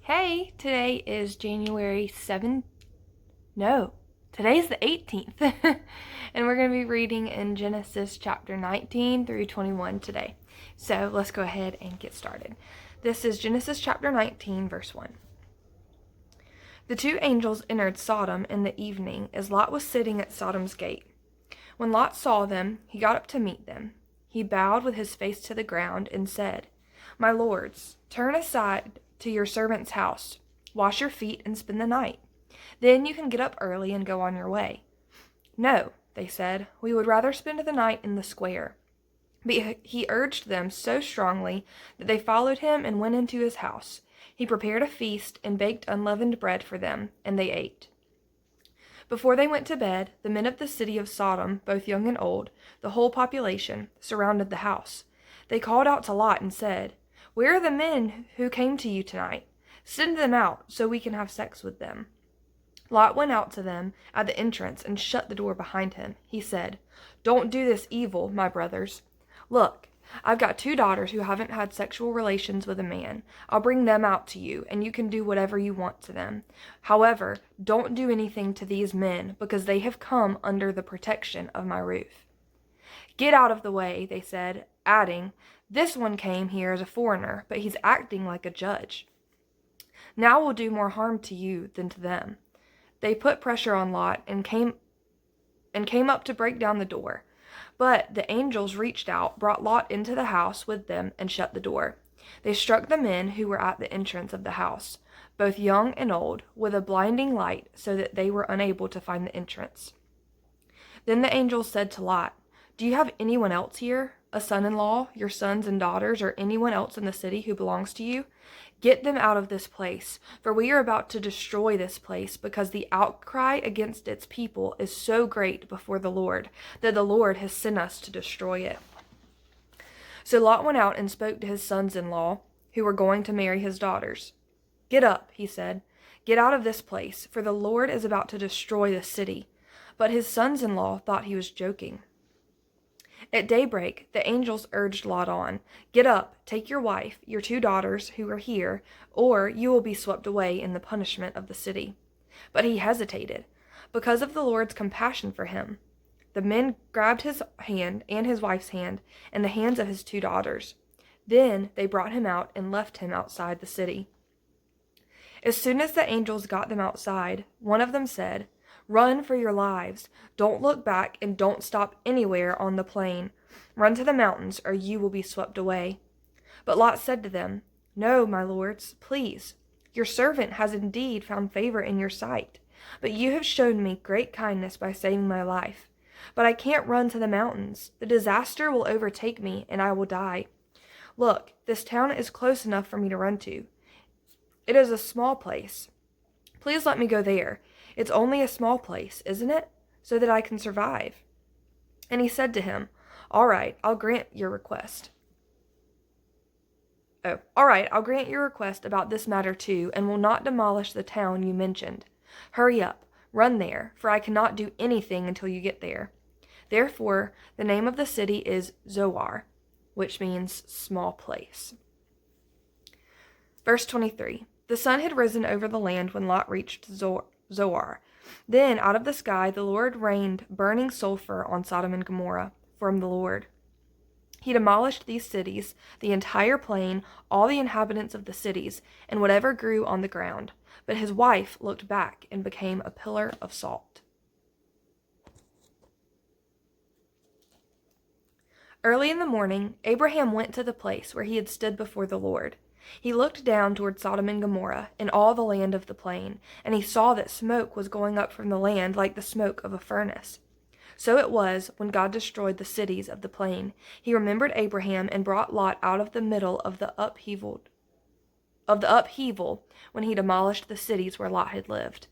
Hey, today is January 7th. No, today's the 18th. And we're going to be reading in Genesis chapter 19 through 21 today. So let's go ahead and get started. This is Genesis chapter 19, verse 1. The two angels entered Sodom in the evening as Lot was sitting at Sodom's gate. When Lot saw them, he got up to meet them. He bowed with his face to the ground and said, "My lords, turn aside to your servant's house. Wash your feet and spend the night. Then you can get up early and go on your way." "No," they said, "we would rather spend the night in the square." But he urged them so strongly that they followed him and went into his house. He prepared a feast and baked unleavened bread for them, and they ate. Before they went to bed, the men of the city of Sodom, both young and old, the whole population, surrounded the house. They called out to Lot and said, "Where are the men who came to you tonight? Send them out so we can have sex with them." Lot went out to them at the entrance and shut the door behind him. He said, "Don't do this evil, my brothers. Look, I've got two daughters who haven't had sexual relations with a man. I'll bring them out to you, and you can do whatever you want to them. However, don't do anything to these men, because they have come under the protection of my roof." "Get out of the way," they said, adding, "This one came here as a foreigner, but he's acting like a judge. Now we'll do more harm to you than to them." They put pressure on Lot and came up to break down the door. But the angels reached out, brought Lot into the house with them, and shut the door. They struck the men who were at the entrance of the house, both young and old, with a blinding light, so that they were unable to find the entrance. Then the angels said to Lot, "Do you have anyone else here, a son-in-law, your sons and daughters, or anyone else in the city who belongs to you? Get them out of this place, for we are about to destroy this place, because the outcry against its people is so great before the Lord, that the Lord has sent us to destroy it." So Lot went out and spoke to his sons-in-law, who were going to marry his daughters. "Get up," he said. "Get out of this place, for the Lord is about to destroy the city." But his sons-in-law thought he was joking. At daybreak, the angels urged Lot on, "Get up, take your wife, your two daughters who are here, or you will be swept away in the punishment of the city." But he hesitated, because of the Lord's compassion for him. The men grabbed his hand and his wife's hand and the hands of his two daughters. Then they brought him out and left him outside the city. As soon as the angels got them outside, one of them said, "Run for your lives. Don't look back and don't stop anywhere on the plain. Run to the mountains, or you will be swept away." But Lot said to them, "No, my lords, please. Your servant has indeed found favor in your sight, but you have shown me great kindness by saving my life. But I can't run to the mountains. The disaster will overtake me, and I will die. Look, this town is close enough for me to run to. It is a small place. Please let me go there. It's only a small place, isn't it? So that I can survive." And he said to him, All right, I'll grant your request about this matter too, and will not demolish the town you mentioned. Hurry up, run there, for I cannot do anything until you get there." Therefore, the name of the city is Zoar, which means small place. Verse 23. The sun had risen over the land when Lot reached Zoar. Then out of the sky the Lord rained burning sulfur on Sodom and Gomorrah from the Lord. He demolished these cities, the entire plain, all the inhabitants of the cities, and whatever grew on the ground. But his wife looked back and became a pillar of salt. Early in the morning, Abraham went to the place where he had stood before the Lord. He looked down toward Sodom and Gomorrah and all the land of the plain, and he saw that smoke was going up from the land like the smoke of a furnace. So it was, when God destroyed the cities of the plain, he remembered Abraham and brought Lot out of the middle of the upheaval when he demolished the cities where Lot had lived.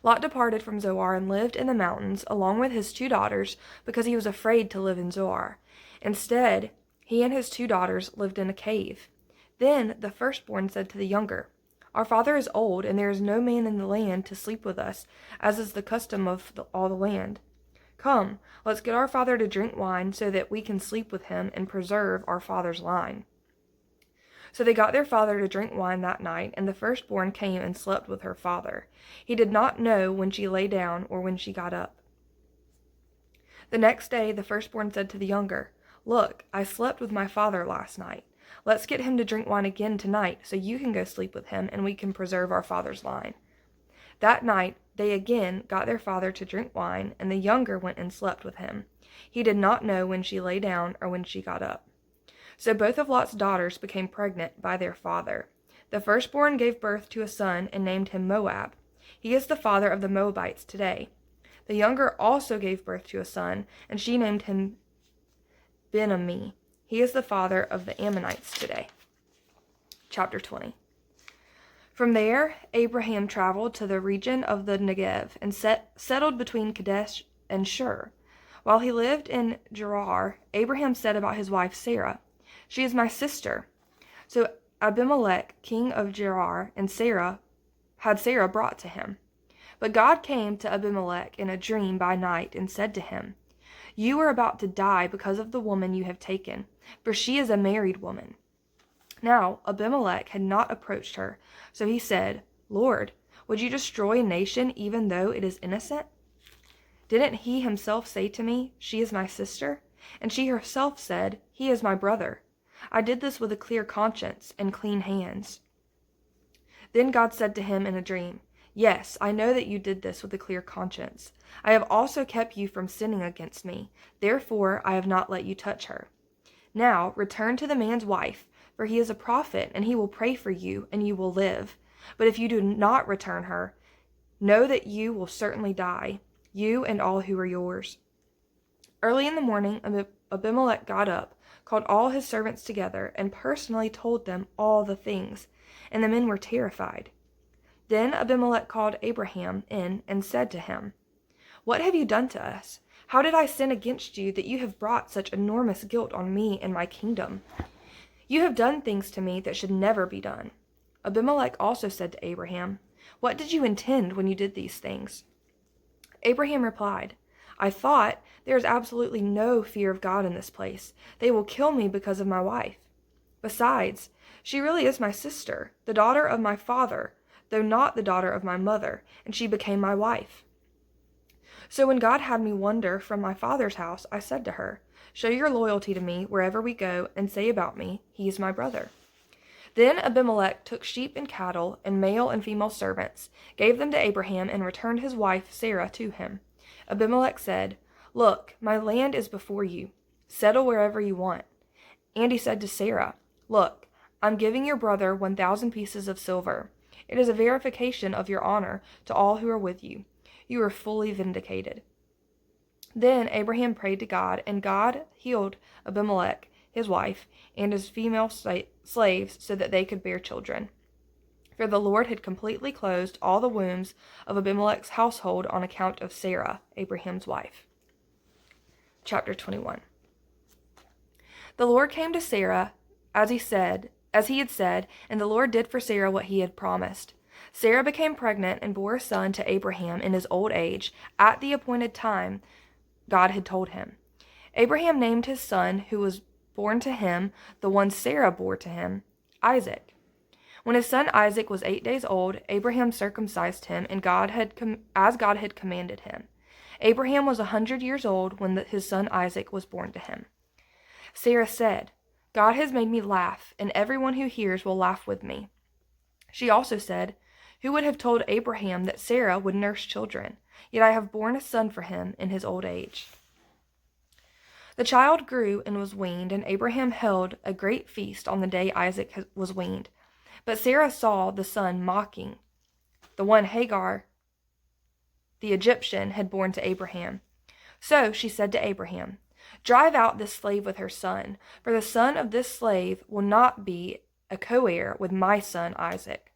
Lot departed from Zoar and lived in the mountains along with his two daughters because he was afraid to live in Zoar. Instead, he and his two daughters lived in a cave. Then the firstborn said to the younger, "Our father is old, and there is no man in the land to sleep with us, as is the custom of all the land. Come, let's get our father to drink wine so that we can sleep with him and preserve our father's line." So they got their father to drink wine that night, and the firstborn came and slept with her father. He did not know when she lay down or when she got up. The next day the firstborn said to the younger, "Look, I slept with my father last night. Let's get him to drink wine again tonight, so you can go sleep with him, and we can preserve our father's line." That night they again got their father to drink wine, and the younger went and slept with him. He did not know when she lay down or when she got up. So both of Lot's daughters became pregnant by their father. The firstborn gave birth to a son and named him Moab. He is the father of the Moabites today. The younger also gave birth to a son, and she named him Ben-ammi. He is the father of the Ammonites today. Chapter 20. From there, Abraham traveled to the region of the Negev and settled between Kadesh and Shur. While he lived in Gerar, Abraham said about his wife Sarah, "She is my sister." So Abimelech, king of Gerar, and Sarah brought to him. But God came to Abimelech in a dream by night and said to him, "You are about to die because of the woman you have taken, for she is a married woman." Now Abimelech had not approached her, so he said, "Lord, would you destroy a nation even though it is innocent? Didn't he himself say to me, 'She is my sister'? And she herself said, 'He is my brother.' I did this with a clear conscience and clean hands." Then God said to him in a dream, "Yes, I know that you did this with a clear conscience. I have also kept you from sinning against me. Therefore I have not let you touch her. Now return to the man's wife, for he is a prophet, and he will pray for you, and you will live. But if you do not return her, know that you will certainly die, you and all who are yours." Early in the morning, Abimelech got up, called all his servants together, and personally told them all the things, and the men were terrified. Then Abimelech called Abraham in and said to him, "What have you done to us? How did I sin against you that you have brought such enormous guilt on me and my kingdom? You have done things to me that should never be done." Abimelech also said to Abraham, "What did you intend when you did these things?" Abraham replied, "I thought, there is absolutely no fear of God in this place. They will kill me because of my wife. Besides, she really is my sister, the daughter of my father, though not the daughter of my mother, and she became my wife. So when God had me wander from my father's house, I said to her, 'Show your loyalty to me wherever we go, and say about me, he is my brother.' Then Abimelech took sheep and cattle, and male and female servants, gave them to Abraham, and returned his wife Sarah to him. Abimelech said, 'Look, my land is before you. Settle wherever you want.' And he said to Sarah, 'Look, I'm giving your brother 1,000 pieces of silver. It is a verification of your honor to all who are with you. You are fully vindicated.' Then Abraham prayed to God, and God healed Abimelech, his wife, and his female slaves so that they could bear children. For the Lord had completely closed all the wombs of Abimelech's household on account of Sarah, Abraham's wife. Chapter 21. The Lord came to Sarah as he had said, and the Lord did for Sarah what he had promised. Sarah became pregnant and bore a son to Abraham in his old age, at the appointed time God had told him. Abraham named his son, who was born to him, the one Sarah bore to him, Isaac. When his son Isaac was 8 days old, Abraham circumcised him, and as God had commanded him. Abraham was 100 years old when his son Isaac was born to him. Sarah said, "God has made me laugh, and everyone who hears will laugh with me." She also said, "Who would have told Abraham that Sarah would nurse children? Yet I have borne a son for him in his old age." The child grew and was weaned, and Abraham held a great feast on the day Isaac was weaned. But Sarah saw the son mocking, the one Hagar, the Egyptian, had borne to Abraham. So she said to Abraham, "Drive out this slave with her son, for the son of this slave will not be a co-heir with my son Isaac."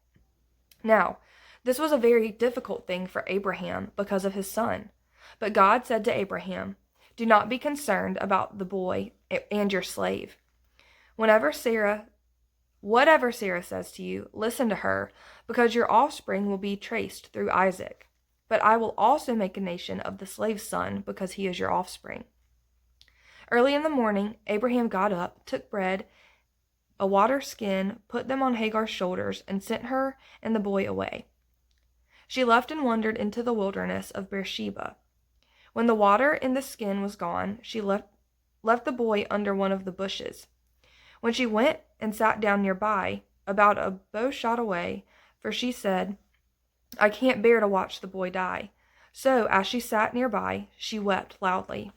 Now, this was a very difficult thing for Abraham because of his son. But God said to Abraham, "Do not be concerned about the boy and your slave. Whatever Sarah says to you, listen to her, because your offspring will be traced through Isaac. But I will also make a nation of the slave's son, because he is your offspring." Early in the morning, Abraham got up, took bread, a water skin, put them on Hagar's shoulders, and sent her and the boy away. She left and wandered into the wilderness of Beersheba. When the water in the skin was gone, she left the boy under one of the bushes. When she went and sat down nearby, about a bow shot away, for she said, I can't bear to watch the boy die. So, as she sat nearby, she wept loudly.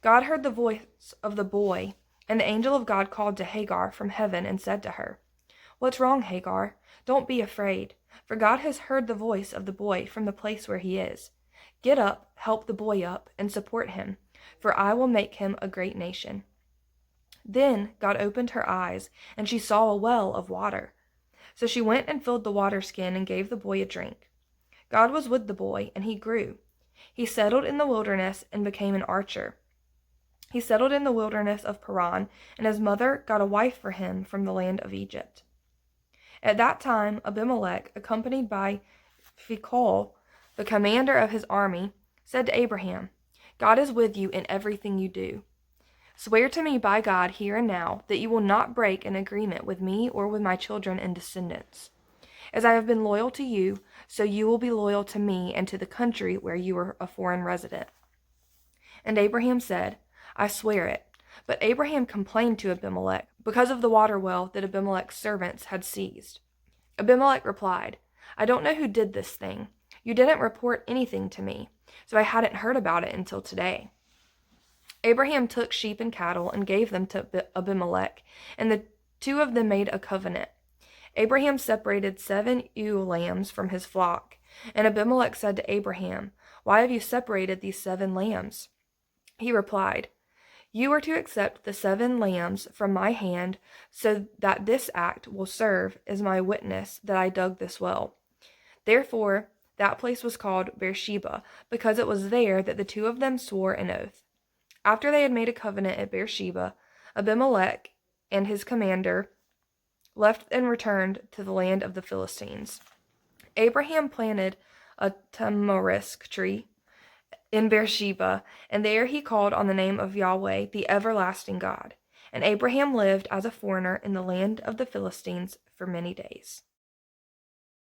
God heard the voice of the boy, and the angel of God called to Hagar from heaven and said to her, What's wrong, Hagar? Don't be afraid, for God has heard the voice of the boy from the place where he is. Get up, help the boy up, and support him, for I will make him a great nation. Then God opened her eyes, and she saw a well of water. So she went and filled the water skin and gave the boy a drink. God was with the boy, and he grew. He settled in the wilderness and became an archer. He settled in the wilderness of Paran, and his mother got a wife for him from the land of Egypt. At that time, Abimelech, accompanied by Phicol, the commander of his army, said to Abraham, God is with you in everything you do. Swear to me by God here and now that you will not break an agreement with me or with my children and descendants. As I have been loyal to you, so you will be loyal to me and to the country where you are a foreign resident. And Abraham said, I swear it. But Abraham complained to Abimelech because of the water well that Abimelech's servants had seized. Abimelech replied, I don't know who did this thing. You didn't report anything to me, so I hadn't heard about it until today. Abraham took sheep and cattle and gave them to Abimelech, and the two of them made a covenant. Abraham separated 7 ewe lambs from his flock, and Abimelech said to Abraham, Why have you separated these 7 lambs? He replied, You are to accept the 7 lambs from my hand, so that this act will serve as my witness that I dug this well. Therefore, that place was called Beersheba, because it was there that the two of them swore an oath. After they had made a covenant at Beersheba, Abimelech and his commander left and returned to the land of the Philistines. Abraham planted a tamarisk tree in Beersheba, and there he called on the name of Yahweh, the everlasting God. And Abraham lived as a foreigner in the land of the Philistines for many days.